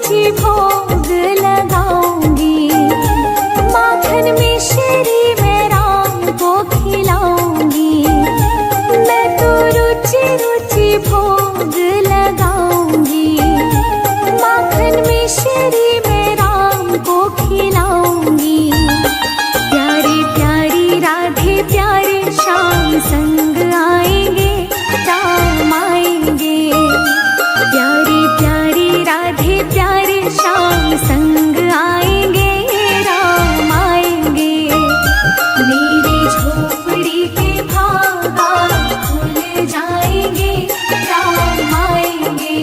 रुचि भोग लगाऊंगी। माखन मिश्री मैं राम को खिलाऊंगी। मैं तो रुचि रुचि भोग लगाऊंगी। माखन मिश्री मैं राम को खिलाऊंगी। प्यारी प्यारी राधे प्यारे श्याम संग आएंगे, राम आएंगे। प्यारी प्यारी राधे प्यारे श्याम संग आएंगे, राम आएंगे। मेरी झोपड़ी के भागा खुल जाएंगे, राम आएंगे।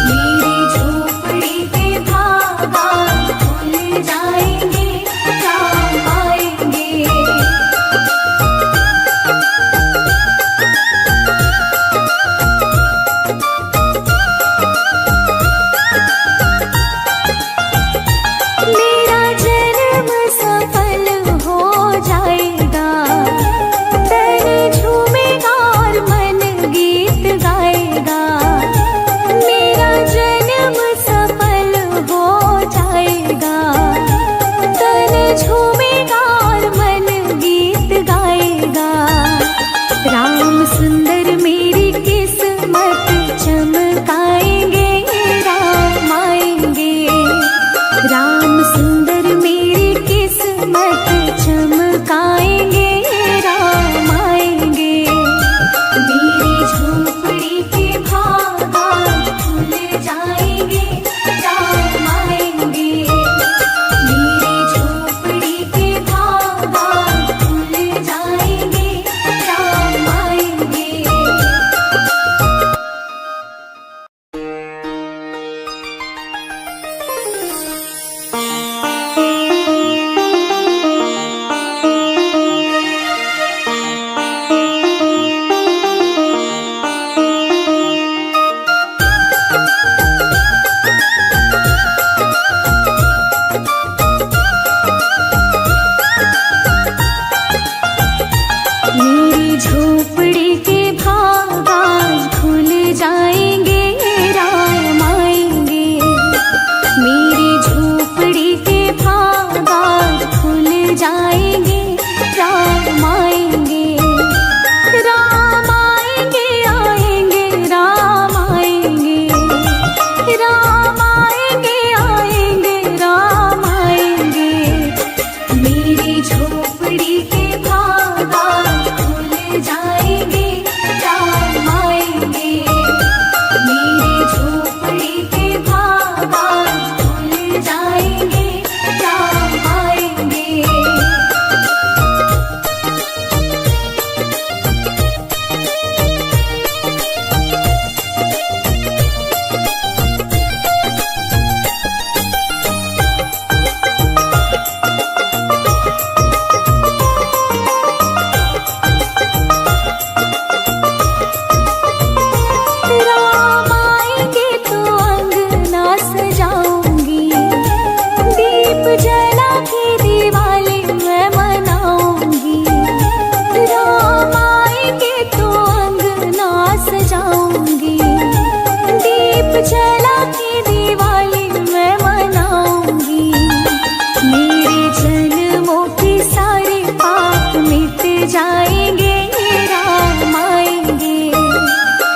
मेरी झोपड़ी के भागा खुल जाएंगे, राम आएंगे। मेरा जन्म सफल हो जाएगा। तन झूमेगा और मन गीत गाएगा। मेरा जन्म सफल हो जाएगा। तन झूमेगा और मन गीत गाएगा। राम सुंदर मेरी किस्मत चमकाएंगे, राम आएंगे। राम सुंदर मेरी किस्मत चमकाएंगे, राम आएंगे। मेरी झोपड़ी के भागा खुल जाएंगे, राम आएंगे। मेरी झोपड़ी के भागा खुल जाएंगे, राम आएंगे। मेरी झोपड़ी के भागा खुल जाएंगे, राम आएंगे। मेरी झोपड़ी के भागा खुल जाएंगे, राम आएंगे। राम आएंगे, आएंगे, राम आएंगे। राम आएंगे, आएंगे, राम आएंगे। मेरी झोपड़ी के भागा खुल जाएंगे, राम आएंगे। मेरी झोपड़ी के भागा खुल जाएंगे, राम आएंगे। राम आएंगे तो अंगना सजाऊंगी। दीप जला के दिवाली मैं मनाऊंगी। राम आएंगे तो अंगना सजाऊंगी। दीप जला के दिवाली मैं मनाऊंगी। मेरे जन्मों के सारे पाप मिट जाएंगे, राम आएंगे।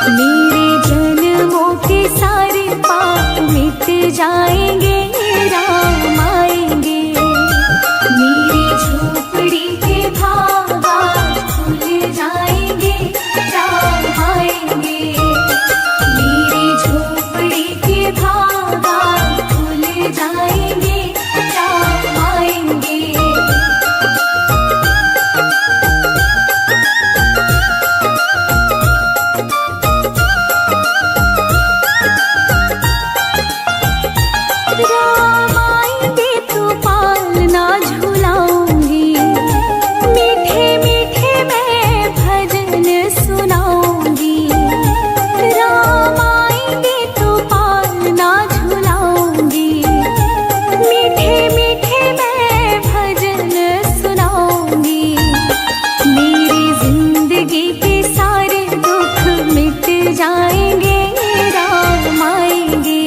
मेरे जन्मों के सारे पाप मिट जाएंगे, राम आएंगे। मेरी झोपड़ी के भागा खुल जाएंगे, राम आएंगे। मेरी झोपड़ी के भागा खुल जाएंगे, राम आएंगे। राम आएंगे तो पालना झुलाऊंगी। मीठे मीठे मैं भजन सुनाऊंगी। राम आएंगे तो पालना झुलाऊंगी। मीठे मीठे मैं भजन सुनाऊंगी। मेरी जिंदगी के सारे दुख मिट जाएंगे, राम आएंगे।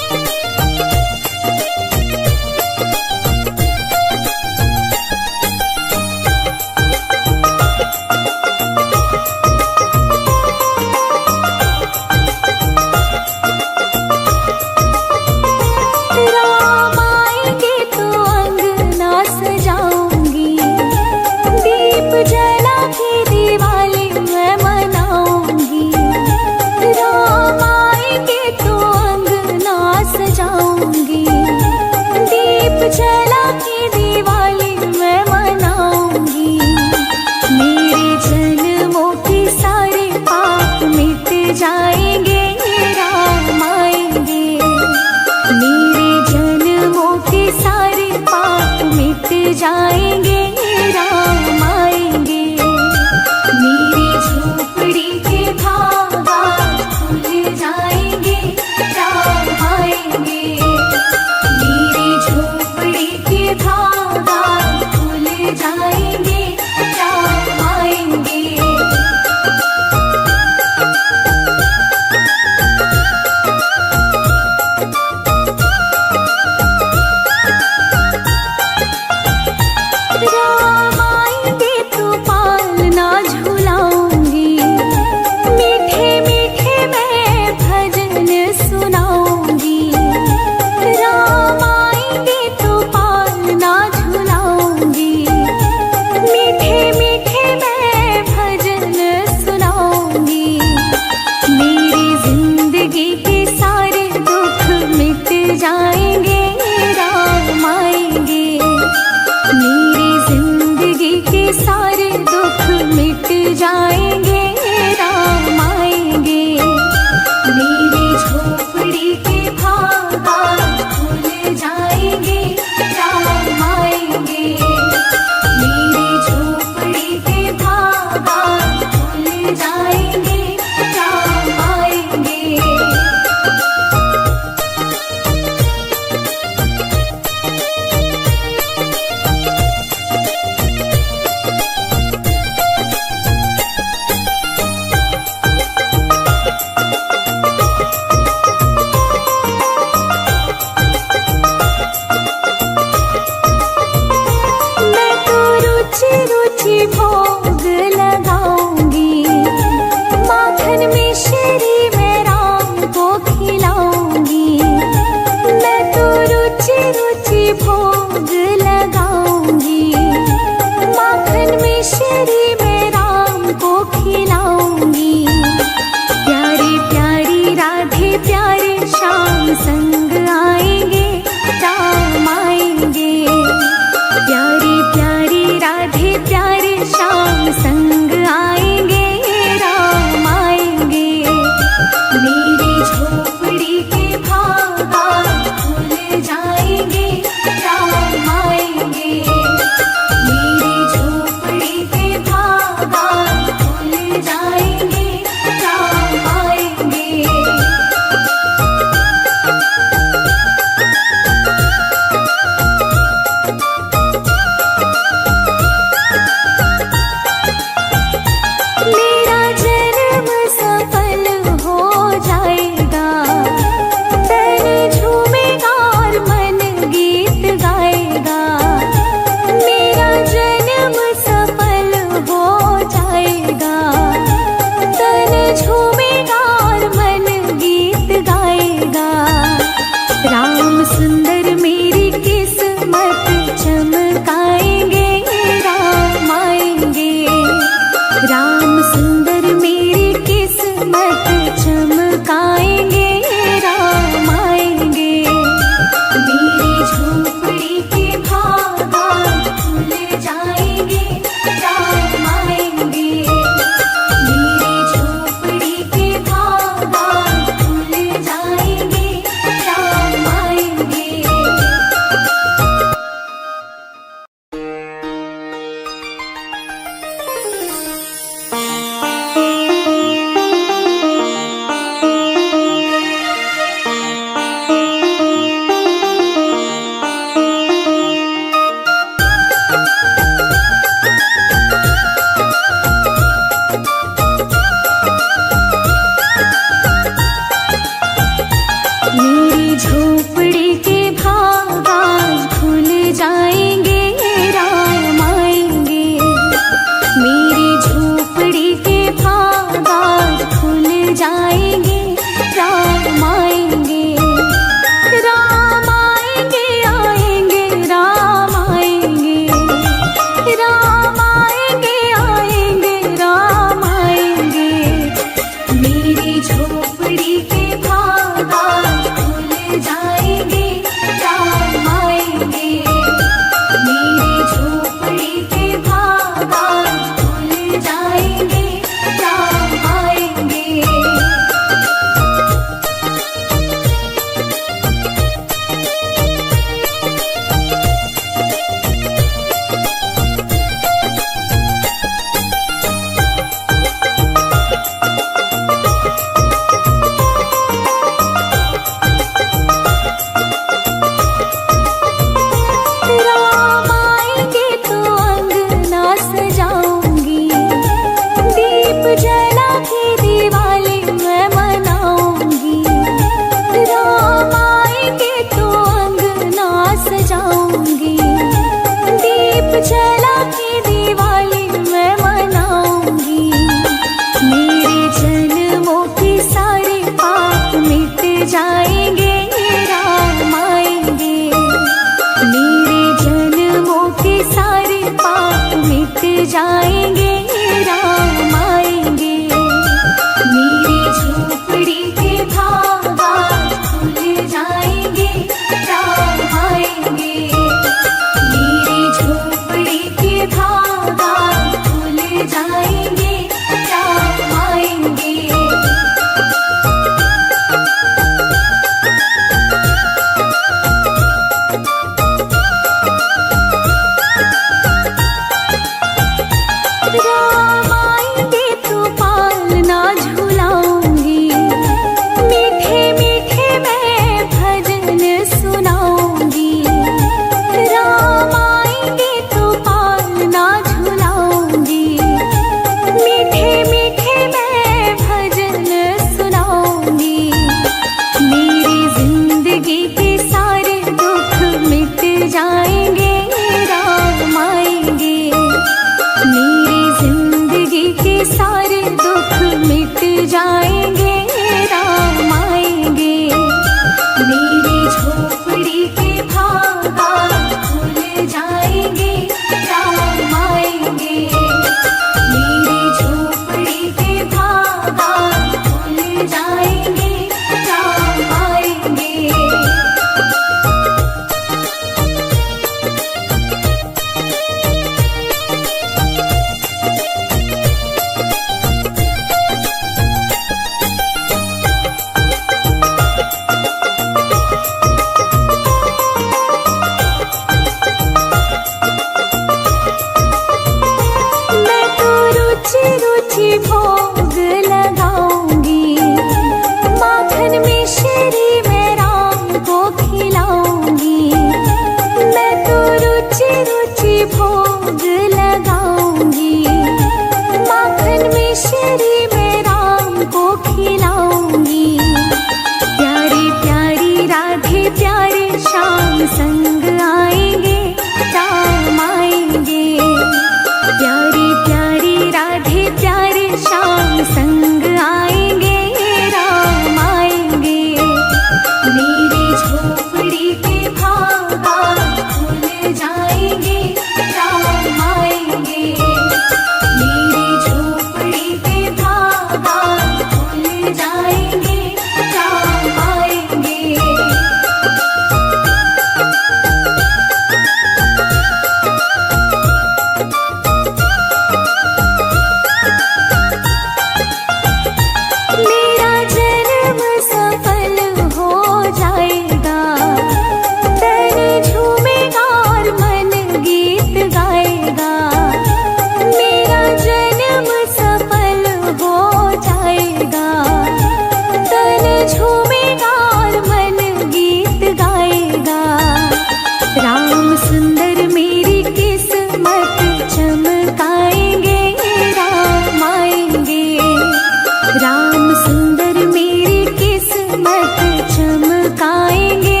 चमकाएंगे,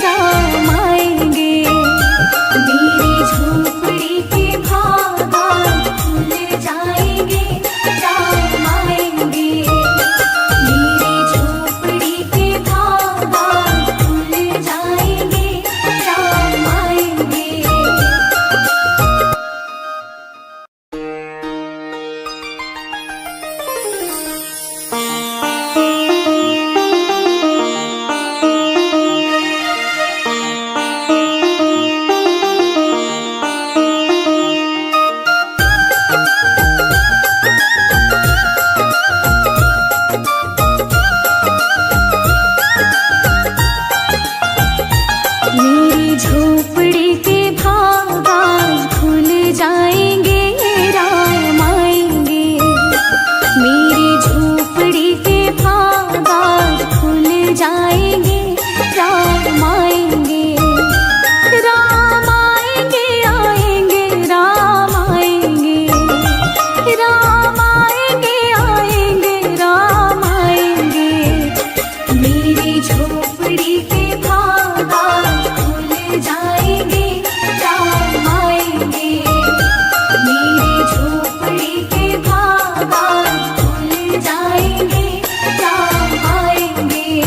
राम आएंगे। मेरी झोपड़ी के बागान खुल जाएंगे, राम आएंगे। मेरी झोपड़ी के बागान खुल जाएंगे, राम आएंगे। मेरी झोपड़ी के बागान खुल जाएंगे, राम आएंगे। मेरी झोपड़ी के बागान खुल जाएंगे, राम आएंगे। राम आएंगे, आएंगे, राम आएंगे। राम आएंगे, आएंगे, राम आएंगे। मेरी झोपड़ी के बागान खुल जाएंगे, राम आएंगे। मेरी झोपड़ी के बागान खुल जाएंगे, राम आएंगे।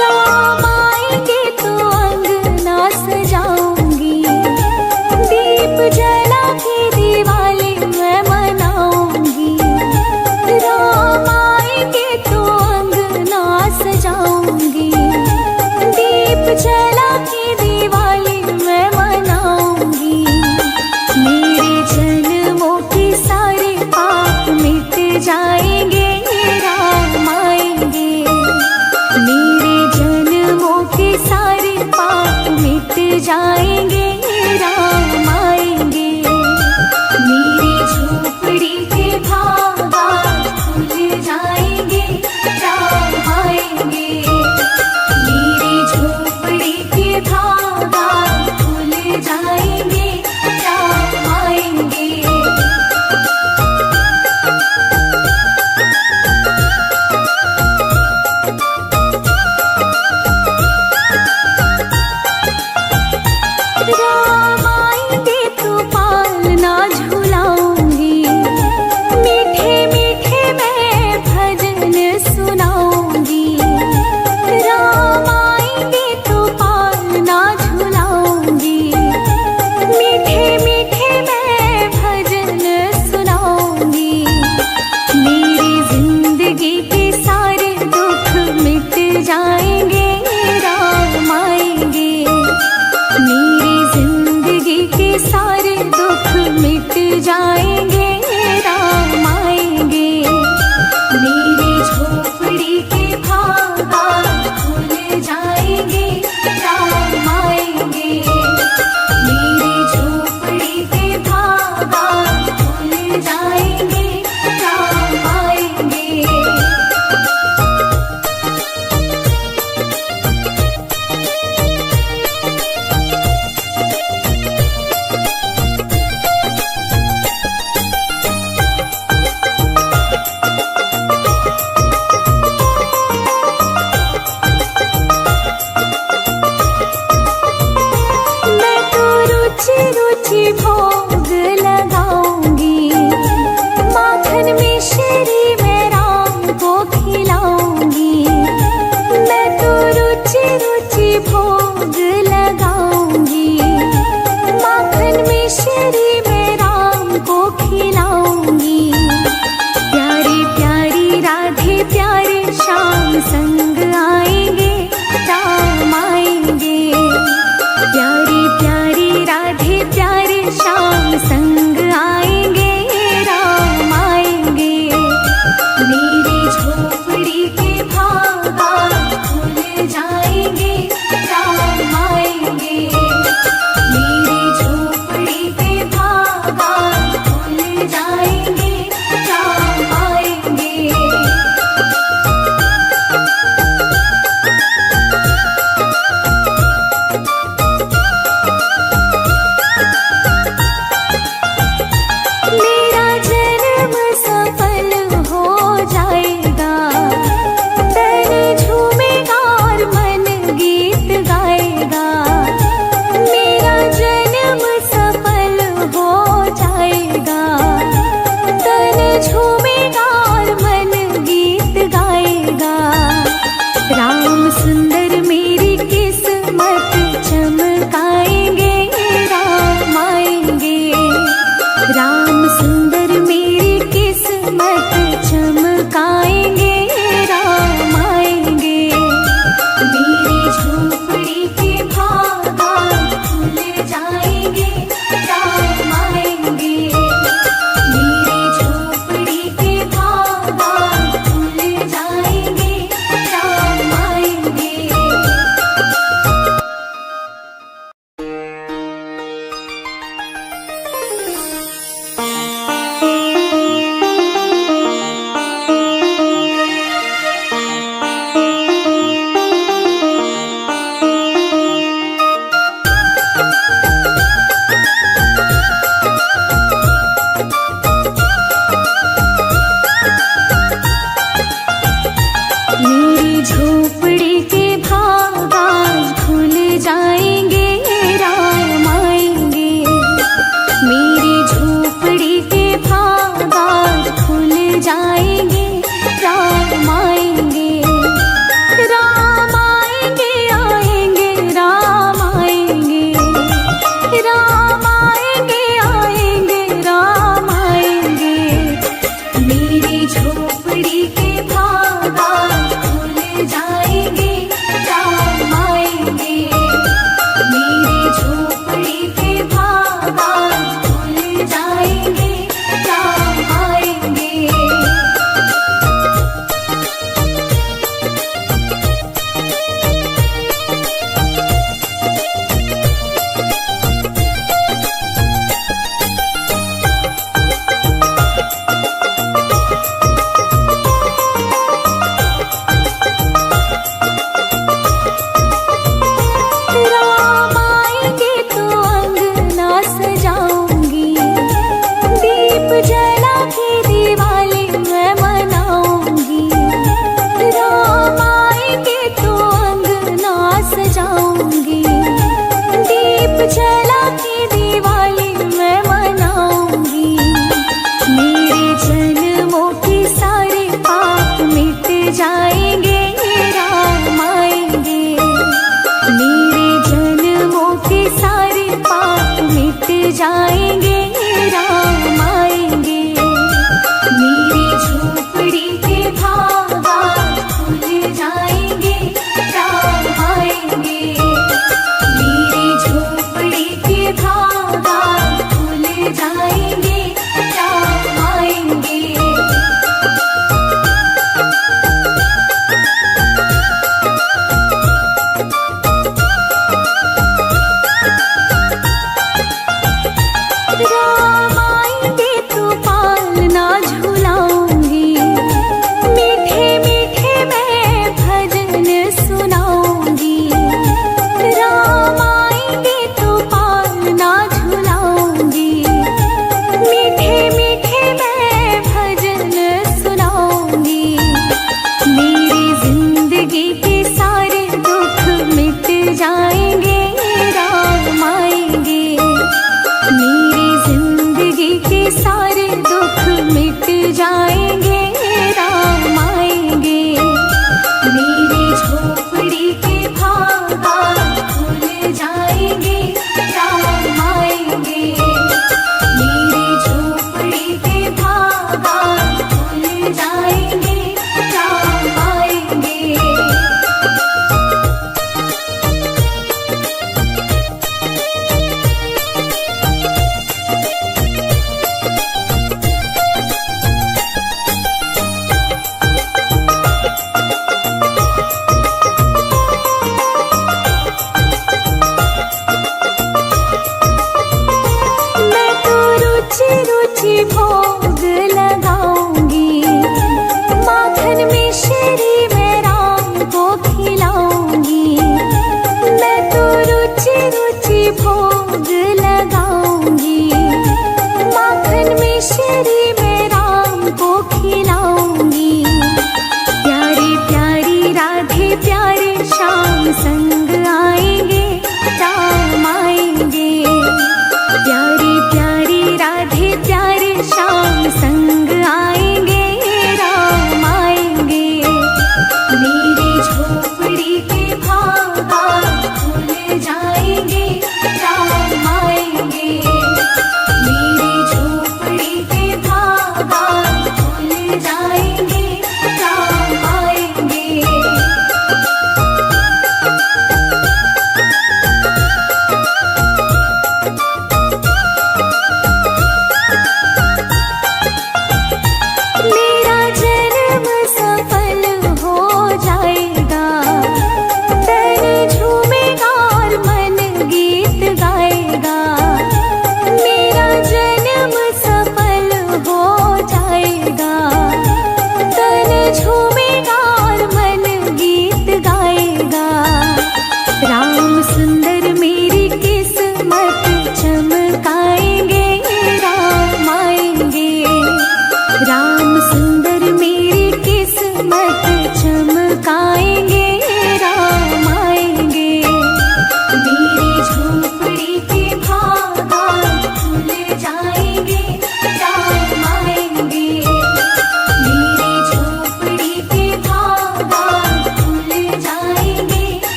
राम आएंगे तो अंगना सजाऊंगी, दीप जला के दिवाली मैं मनाऊंगी। राम आएंगे तो अंगना सजाऊंगी, दीप जला के दिवाली मैं मनाऊंगी। मेरे जन्मों के सारे पाप मिट जाएंगे, राम आएंगे। मेरे जन्मों के सारे पाप मिट जाएंगे, राम आएंगे। मेरी झोपड़ी के बागान खुल जाएंगे, राम आएंगे। मेरी झोपड़ी के बागान खुल जाएंगे, राम आएंगे। राम आएंगे तो पालना झुलाऊंगी, मीठे मीठे मैं भजन सुनाऊंगी। राम आएंगे तो पालना झुलाऊंगी, मीठे मीठे मैं भजन सुनाऊंगी। मेरी जिंदगी के सारे दुख मिट जाएंगे, राम आएंगे। मेरी जिंदगी के सारे दुख मिट जाएंगे, राम आएंगे। मेरी झोपड़ी के बागान खुल जाएंगे, राम आएंगे। मेरी झोपड़ी के बागान खुल जाएंगे, राम आएंगे।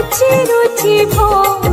रुचि रुचि भोजन